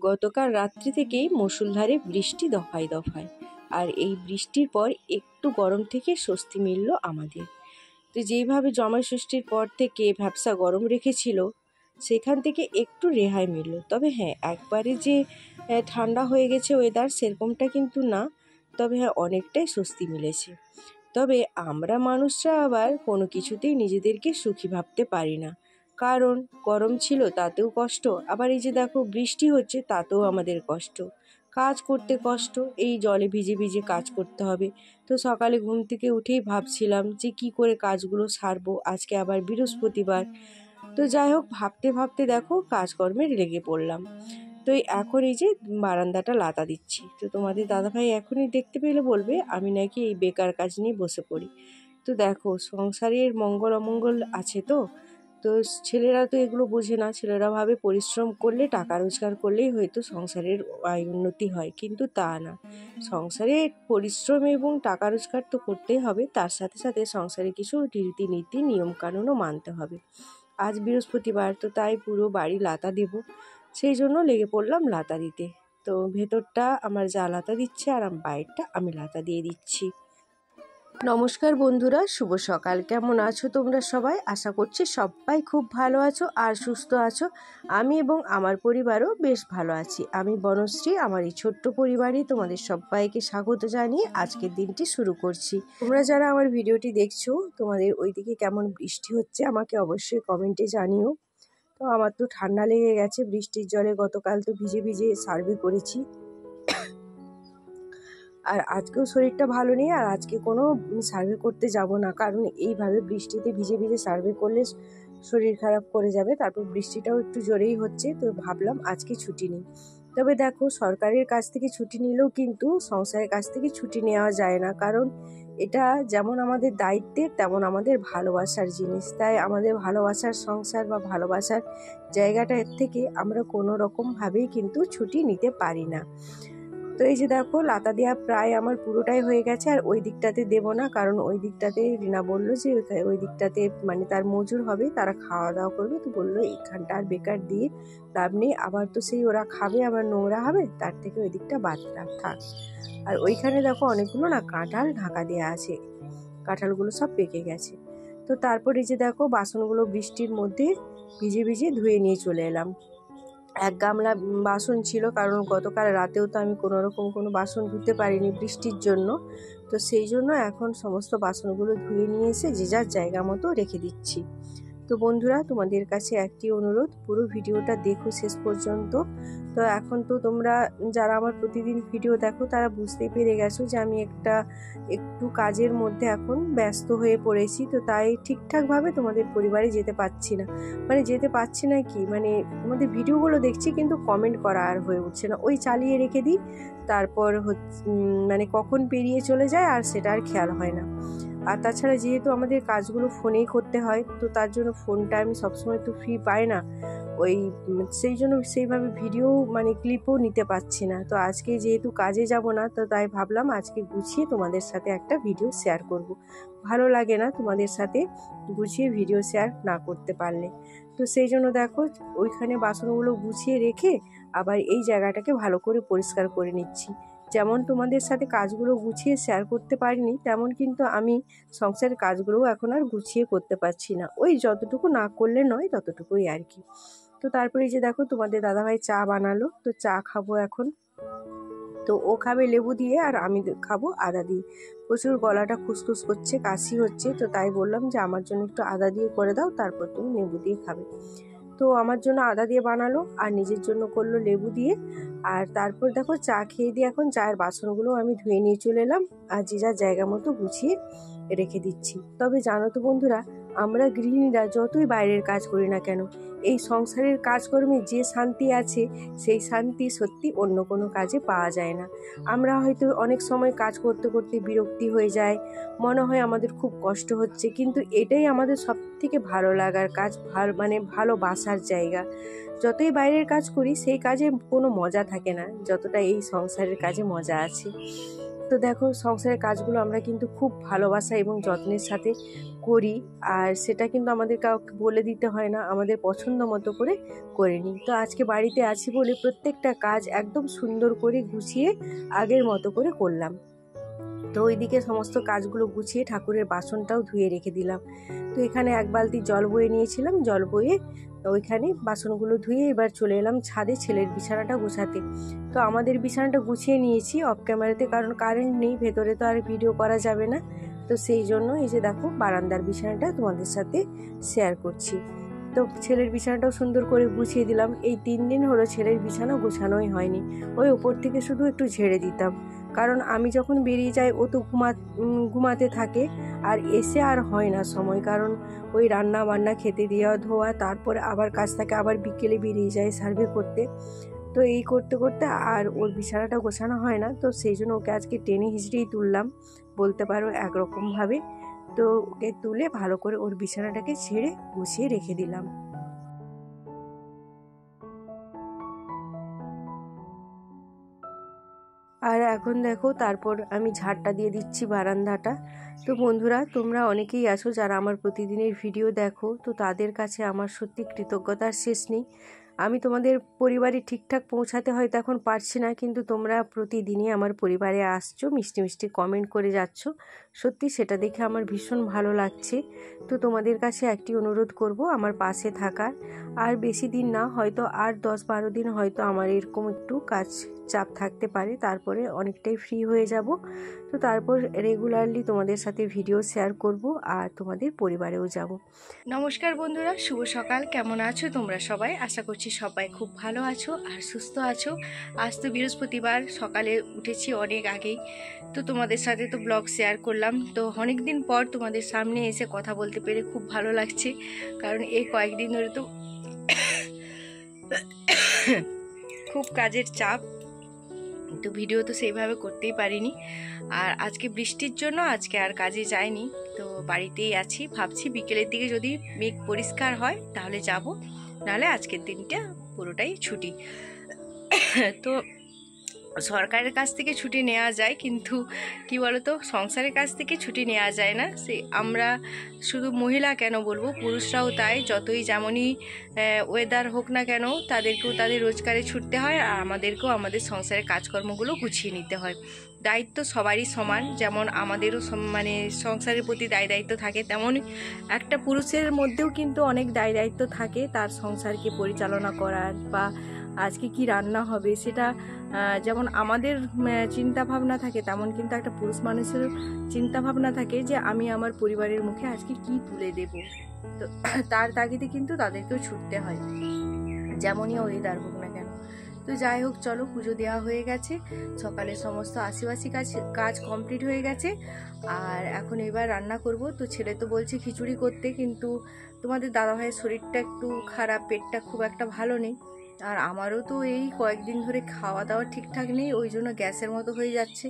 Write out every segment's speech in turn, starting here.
গতকাল রাত্রি থেকেই মুষলধারে বৃষ্টি দফায় দফায়, আর এই বৃষ্টির পর একটু গরম থেকে স্বস্তি মিলল আমাদের। তো যেইভাবে জামাই ষষ্ঠীর পর থেকে ভ্যাপসা গরম রেখেছিল, সেখান থেকে একটু রেহাই মিলল। তবে হ্যাঁ, একবারে যে ঠান্ডা হয়ে গেছে ওয়েদার, সেরকমটা কিন্তু না। তবে হ্যাঁ, অনেকটাই স্বস্তি মিলেছে। তবে আমরা মানুষরা আবার কোনো কিছুতেই নিজেদেরকে সুখী ভাবতে পারি না, কারণ গরম ছিল তাতেও কষ্ট, আবার এই যে দেখো বৃষ্টি হচ্ছে তাতেও আমাদের কষ্ট, কাজ করতে কষ্ট, এই জলে ভিজে ভিজে কাজ করতে হবে। তো সকালে ঘুম থেকে উঠেই ভাবছিলাম যে কি করে কাজগুলো সারবো, আজকে আবার বৃহস্পতিবার। তো যাই হোক, ভাবতে ভাবতে দেখো কাজকর্মে লেগে পড়লাম। তো এখন এই যে বারান্দাটা লাতা দিচ্ছি। তো তোমাদের দাদাভাই এখনই দেখতে পেলে বলবে আমি নাকি এই বেকার কাজ নিয়ে বসে পড়ি। তো দেখো, সংসারের মঙ্গল অমঙ্গল আছে। তো তো ছেলেরা তো এগুলো বোঝে না। ছেলেরা ভাবে পরিশ্রম করলে, টাকা রোজগার করলেই হয়তো সংসারের আয় উন্নতি হয়, কিন্তু তা না। সংসারে পরিশ্রম এবং টাকা রোজগার তো করতেই হবে, তার সাথে সাথে সংসারে কিছু রীতিনীতি নিয়মকানুনও মানতে হবে। আজ বৃহস্পতিবার, তো তাই পুরো বাড়ি লাতা দেব, সেই জন্য লেগে পড়লাম লাতা দিতে। তো ভেতরটা আমার যা লাতা দিচ্ছে, আর বাইরটা আমি লাতা দিয়ে দিচ্ছি। নমস্কার বন্ধুরা, শুভ সকাল। কেমন আছো তোমরা সবাই? আশা করছি সবাই খুব ভালো আছো আর সুস্থ আছো। আমি এবং আমার পরিবারও বেশ ভালো আছি। আমি বনশ্রী, আমার এই ছোট্ট পরিবারে তোমাদের সবাইকে স্বাগত জানিয়ে আজকের দিনটি শুরু করছি। তোমরা যারা আমার ভিডিওটি দেখছো, তোমাদের ওইদিকে কেমন বৃষ্টি হচ্ছে আমাকে অবশ্যই কমেন্টে জানিও। তো আমার তো ঠান্ডা লেগে গেছে বৃষ্টির জলে, গতকাল তো ভিজে ভিজে সার্ভে করেছি, আর আজকেও শরীরটা ভালো নেই। আর আজকে কোনো সার্ভে করতে যাব না, কারণ এইভাবে বৃষ্টিতে ভিজে ভিজে সার্ভে করলে শরীর খারাপ করে যাবে। তারপর বৃষ্টিটাও একটু জোরেই হচ্ছে, তো ভাবলাম আজকে ছুটি নিই। তবে দেখো, সরকারের কাছ থেকে ছুটি নিলেও কিন্তু সংসারের কাছ থেকে ছুটি নেওয়া যায় না, কারণ এটা যেমন আমাদের দায়িত্বের তেমন আমাদের ভালোবাসার জিনিস। তাই আমাদের ভালোবাসার সংসার বা ভালোবাসার জায়গাটার থেকে আমরা কোনো রকমভাবেই কিন্তু ছুটি নিতে পারি না। তো এই যে দেখো, লাতা দেওয়া প্রায় আমার পুরোটাই হয়ে গেছে, আর ওই দিকটাতে দেবো না, কারণ ওই দিকটাতে রিনা বললো যে ওই দিকটাতে মানে তার মজুর হবে, তারা খাওয়া দাওয়া করবে। তো বললো এইখানটা আর বেকার দিয়ে লাভ নেই, আবার তো সেই ওরা খাবে আবার নোংরা হবে, তার থেকে ওই দিকটা বাদ থাক। আর ওইখানে দেখো অনেকগুলো না কাঁঠাল ঢাকা দেওয়া আছে, কাঁঠালগুলো সব পেকে গেছে। তো তারপর এই যে দেখো, বাসনগুলো বৃষ্টির মধ্যে ভিজে ভিজে ধুয়ে নিয়ে চলে এলাম। এক গামলা বাসন ছিল, কারণ গতকাল রাতেও তো আমি কোনো বাসন ধুতে পারিনি বৃষ্টির জন্য। তো সেই জন্য এখন সমস্ত বাসনগুলো ধুয়ে নিয়ে এসে যে যার জায়গা মতো রেখে দিচ্ছি। তো বন্ধুরা, তোমাদের কাছে একটি অনুরোধ, পুরো ভিডিওটা দেখো শেষ পর্যন্ত। তো এখন তো তোমরা যারা আমার প্রতিদিন ভিডিও দেখো তারা বুঝতেই পেরে গেছো যে আমি একটু কাজের মধ্যে এখন ব্যস্ত হয়ে পড়েছি। তো তাই ঠিকঠাকভাবে তোমাদের পরিবারে যেতে পারছি না। মানে যেতে পারছি না কি, মানে তোমাদের ভিডিওগুলো দেখছি কিন্তু কমেন্ট করা আর হয়ে উঠছে না। ওই চালিয়ে রেখে দিই, তারপর মানে কখন পেরিয়ে চলে যায় আর সেটা আর খেয়াল হয় না। আর তাছাড়া যেহেতু আমাদের কাজগুলো ফোনেই করতে হয়, তো তার জন্য ফোনটা আমি সবসময় তো ফ্রি পাই না, ওই সেই জন্য সেইভাবে ভিডিও মানে ক্লিপও নিতে পারছি না। তো আজকে যেহেতু কাজে যাব না, তো তাই ভাবলাম আজকে গুছিয়ে তোমাদের সাথে একটা ভিডিও শেয়ার করব। ভালো লাগে না তোমাদের সাথে গুছিয়ে ভিডিও শেয়ার না করতে পারলে। তো সেই জন্য দেখো, ওইখানে বাসনগুলো গুছিয়ে রেখে আবার এই জায়গাটাকে ভালো করে পরিষ্কার করে নিচ্ছি। যেমন তোমাদের সাথে কাজগুলো গুছিয়ে শেয়ার করতে পারিনি, তেমন কিন্তু আমি সংসারের কাজগুলোও এখন আর গুছিয়ে করতে পারছি না। ওই যতটুকু না করলে নয় ততটুকুই আর কি। তো তারপরে যে দেখো, তোমাদের দাদাভাই চা বানালো, তো চা খাবো এখন। তো ও খাবে লেবু দিয়ে আর আমি খাবো আদা দিয়ে। প্রচুর গলাটা খুসখুস করছে, কাশি হচ্ছে, তো তাই বললাম যে আমার জন্য একটু আদা দিয়ে করে দাও, তারপর তুমি লেবু দিয়ে খাবে। তো আমার জন্য আদা দিয়ে বানালো আর নিজের জন্য করলো লেবু দিয়ে। আর তারপর দেখো, চা খেয়ে দিয়ে এখন চায়ের বাসনগুলো আমি ধুয়ে নিয়ে চলে এলাম, আর যে যার জায়গা মতো গুছিয়ে রেখে দিচ্ছি। তবে জানো তো বন্ধুরা, আমরা গৃহিণীরা যতই বাইরের কাজ করি না কেন, এই সংসারের কাজকর্মে যে শান্তি আছে, সেই শান্তি সত্যি অন্য কোনো কাজে পাওয়া যায় না। আমরা হয়তো অনেক সময় কাজ করতে করতে বিরক্তি হয়ে যায়, মনে হয় আমাদের খুব কষ্ট হচ্ছে, কিন্তু এটাই আমাদের সব থেকে ভালো লাগার কাজ, মানে ভালোবাসার জায়গা। যতই বাইরের কাজ করি সেই কাজে কোনো মজা থাকে না যতটা এই সংসারের কাজে মজা আছে। তো দেখো সংসারের কাজগুলো আমরা কিন্তু খুব ভালোবাসা এবং যত্নের সাথে করি, আর সেটা কিন্তু আমাদের কাউকে বলে দিতে হয় না, আমাদের পছন্দ মতো করে নিই। তো আজকে বাড়িতে আছি বলে প্রত্যেকটা কাজ একদম সুন্দর করে গুছিয়ে আগের মতো করে করলাম। তো ওইদিকে সমস্ত কাজগুলো গুছিয়ে ঠাকুরের বাসনটাও ধুয়ে রেখে দিলাম। তো এখানে এক বালতি জল বয়ে নিয়েছিলাম, জল বয়ে ওইখানে বাসনগুলো ধুয়ে এবার চলে এলাম ছাদে ছেলের বিছানাটা গুছাতে। তো আমাদের বিছানাটা গুছিয়ে নিয়েছি অফ ক্যামেরাতে, কারণ কারেন্ট নেই, ভেতরে তো আর ভিডিও করা যাবে না। তো সেই জন্য এই যে দেখো বারান্দার বিছানাটা তোমাদের সাথে শেয়ার করছি। তো ছেলের বিছানাটাও সুন্দর করে গুছিয়ে দিলাম। এই 3 দিন হলো ছেলের বিছানা গোছানোই হয়নি, ওই উপর থেকে শুধু একটু ঝেড়ে দিতাম, কারণ আমি যখন বেরিয়ে যাই ও তো ঘুমাতে থাকে, আর এসে আর হয় না সময়, কারণ ওই রান্না বান্না খেতে দেওয়া ধোয়া, তারপরে আবার কাজ থাকে, আবার বিকেলে বেরিয়ে যায় সার্ভে করতে। তো এই করতে করতে আর ওর বিছানাটা গোছানো হয় না। তো সেই জন্য ওকে আজকে টেনে হিঁচড়েই তুললাম বলতে পারো একরকমভাবে। তো ওকে তুলে ভালো করে ওর বিছানাটাকে ছেড়ে গুছিয়ে রেখে দিলাম। আর এখন দেখো তারপর আমি ঝাড়টা দিয়ে দিচ্ছি বারান্দাটা। তো বন্ধুরা, তোমরা অনেকেই আছো যারা আমার প্রতিদিনের ভিডিও দেখো, তো তাদের কাছে আমার সত্যি কৃতজ্ঞতার শেষ নেই। আমি তোমাদের পরিবারে ঠিকঠাক পৌঁছাতে হয়তো এখন পারছি না, কিন্তু তোমরা প্রতিদিনই আমার পরিবারে আসছো, মিষ্টি মিষ্টি কমেন্ট করে যাচ্ছ, সত্যি সেটা দেখে আমার ভীষণ ভালো লাগছে। তো তোমাদের কাছে একটি অনুরোধ করব আমার পাশে থাকার। আর বেশি দিন না, হয়তো আর 10-12 দিন হয়তো আমার এরকম একটু কাজ চাপ থাকতে পারে, তারপরে অনেকটাই ফ্রি হয়ে যাব। তো তারপর রেগুলারলি তোমাদের সাথে ভিডিও শেয়ার করব আর তোমাদের পরিবারেও যাব। নমস্কার বন্ধুরা, শুভ সকাল। কেমন আছো তোমরা সবাই? আশা করছি সবাই খুব ভালো আছো আর সুস্থ আছো। আজ তো বৃহস্পতিবার, সকালে উঠেছি অনেক আগেই, তো তোমাদের সাথে তো ব্লগ শেয়ার করলাম। তো অনেক দিন পর তোমাদের সামনে এসে কথা বলতে পেরে খুব ভালো লাগছে, কারণ এই কয়েকদিন ধরে তো খুব কাজের চাপ, তো ভিডিও তো সেইভাবে করতেই পারিনি। আর আজকে বৃষ্টির জন্য আজকে আর কাজে যাইনি, তো বাড়িতেই আছি। ভাবছি বিকেলের দিকে যদি মেঘ পরিষ্কার হয় তাহলে যাব, নাহলে আজকের দিনটা পুরোটাই ছুটি। তো সরকারের কাছ থেকে ছুটি নেওয়া যায়, কিন্তু কি বলতো, সংসারের কাছ থেকে ছুটি নেওয়া যায় না। সে আমরা শুধু মহিলা কেন বলবো, পুরুষরাও তাই, যতই যেমনই ওয়েদার হোক না কেন, তাদেরকেও তাদের রোজগারে ছুটতে হয়, আর আমাদেরকেও আমাদের সংসারের কাজকর্মগুলো গুছিয়ে নিতে হয়। দায়িত্ব সবারই সমান, যেমন আমাদেরও মানে সংসারের প্রতি দায়িত্ব থাকে, তেমনই একটা পুরুষের মধ্যেও কিন্তু অনেক দায়িত্ব থাকে, তার সংসারকে পরিচালনা করার, বা আজকে কি রান্না হবে সেটা যেমন আমাদের চিন্তা ভাবনা থাকে, তেমন কিন্তু একটা পুরুষ মানুষের চিন্তা ভাবনা থাকে যে আমি আমার পরিবারের মুখে আজকে কি তুলে দেব। তো তার তাগিদে কিন্তু তাদেরকেও ছুটতে হয়, যেমনই ওয়েদার হোক না কেন। তো যাই হোক, চলো, পুজো দেওয়া হয়ে গেছে, সকালে সমস্ত আশিবাসি কাজ কমপ্লিট হয়ে গেছে, আর এখন এবার রান্না করব। তো ছেলে তো বলছে খিচুড়ি করতে, কিন্তু তোমাদের দাদাভাইয়ের শরীরটা একটু খারাপ, পেটটা খুব একটা ভালো নেই, আর আমারও তো এই কয়েকদিন ধরে খাওয়া দাওয়া ঠিকঠাক নেই, ওই জন্য গ্যাসের মতো হয়ে যাচ্ছে।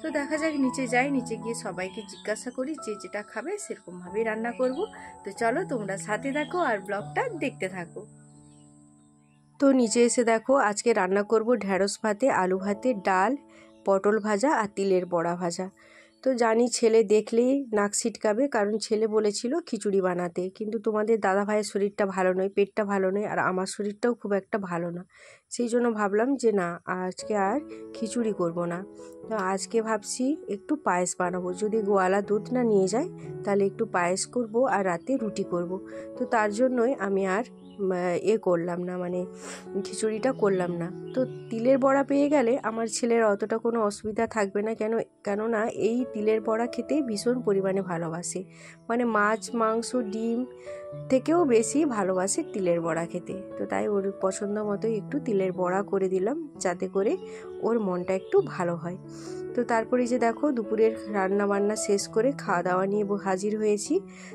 তো দেখা যাক, নিচে যাই, নিচে গিয়ে সবাইকে জিজ্ঞাসা করি, যে যেটা খাবে সেরকমভাবেই রান্না করব। তো চলো, তোমরা সাথে থাকো আর ব্লগটা দেখতে থাকো। তো নিচে এসে দেখো আজকে রান্না করব ঢ্যাঁড়স ভাতে, আলু ভাতে, ডাল, পটল ভাজা আর তিলের বড়া ভাজা। তো জানি ছেলে দেখলেই নাক ছিটকাবে, কারণ ছেলে বলেছিল খিচুড়ি বানাতে, কিন্তু তোমাদের দাদা ভাইয়ের শরীরটা ভালো নয়, পেটটা ভালো নয়, আর আমার শরীরটাও খুব একটা ভালো না, সেই জন্য ভাবলাম যে না, আজকে আর খিচুড়ি করব না। তো আজকে ভাবছি একটু পায়েস বানাবো, যদি গোয়ালা দুধ না নিয়ে যায় তাহলে একটু পায়েস করব, আর রাতে রুটি করব। তো তার জন্যই আমি আর করলাম না, মানে খিচুড়িটা করলাম না। তো তিলের বড়া পেয়ে গেলে আমার ছেলের অতটা কোনো অসুবিধা থাকবে না, কেননা এই তিলের বড়া খেতে ভীষণ পরিমাণে ভালোবাসে, মানে মাছ মাংস ডিম থেকেও বেশি ভালোবাসে তিলের বড়া খেতে। তো তাই ওর পছন্দ মতোই একটু তিলের বড়া করে দিলাম, যাতে করে ওর মনটা একটু ভালো হয়। তো তারপরে যে দেখো দুপুরের রান্না বান্না শেষ করে খাওয়া দাওয়া নিয়ে হাজির হয়েছি।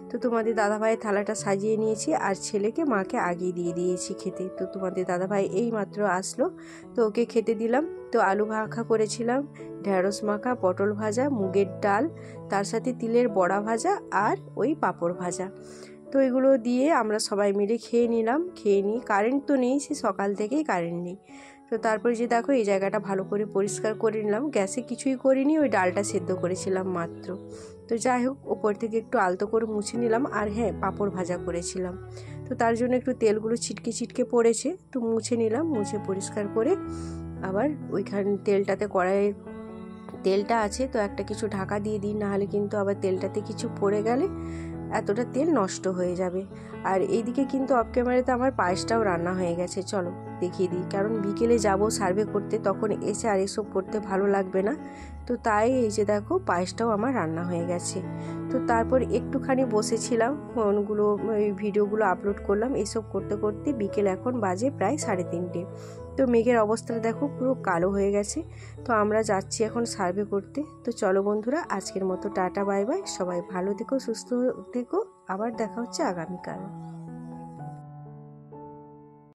তো তোমাদের দাদাভাইয়ের থালাটা সাজিয়ে নিয়েছি, আর ছেলেকে মাকে আগিয়ে দিয়ে দিয়েছি খেতে। তো তোমাদের দাদাভাই এই মাত্র আসলো, তো ওকে খেতে দিলাম। তো আলু মাখা করেছিলাম, ঢ্যাঁড়স মাখা, পটল ভাজা, মুগের ডাল, তার সাথে তিলের বড়া ভাজা আর ওই পাঁপড় ভাজা। তো এগুলো দিয়ে আমরা সবাই মিলে খেয়ে নিলাম। খেয়ে নিই, কারেন্ট তো নেই, সে সকাল থেকেই কারেন্ট নেই। তো তারপরে যে দেখো এই জায়গাটা ভালো করে পরিষ্কার করে নিলাম। গ্যাসে কিছুই করিনি, ওই ডালটা সেদ্ধ করেছিলাম মাত্র। তো যাই হোক, ওপর থেকে একটু আলতো করে মুছে নিলাম। আর হ্যাঁ, পাঁপড় ভাজা করেছিলাম, তো তার জন্য একটু তেলগুলো ছিটকে ছিটকে পড়েছে, তো মুছে নিলাম। মুছে পরিষ্কার করে আবার ওইখানে তেলটাতে, কড়াইয়ের তেলটা আছে তো একটা কিছু ঢাকা দিয়ে দিই, নাহলে কিন্তু আবার তেলটাতে কিছু পড়ে গেলে এতটা তেল নষ্ট হয়ে যাবে। আর এইদিকে কিন্তু অফ ক্যামেরাতে আমার পায়েসটাও রান্না হয়ে গেছে, চলো দেখিয়ে দিই। কারণ বিকেলে যাব সার্ভে করতে, তখন এসে আর এসব করতে ভালো লাগবে না, তো তাই এই যে দেখো পায়েসটাও আমার রান্না হয়ে গেছে। তো তারপর একটুখানি বসেছিলাম, ফোনগুলো ওই ভিডিওগুলো আপলোড করলাম। এসব করতে করতে বিকেল এখন বাজে প্রায় 3:30। তো মেঘের অবস্থাটা দেখো পুরো কালো হয়ে গেছে। তো আমরা যাচ্ছি এখন সার্ভে করতে। তো চলো বন্ধুরা, আজকের মতো টাটা বাই বাই, সবাই ভালো থেকো, সুস্থ থেকো, আবার দেখা হচ্ছে আগামীকাল।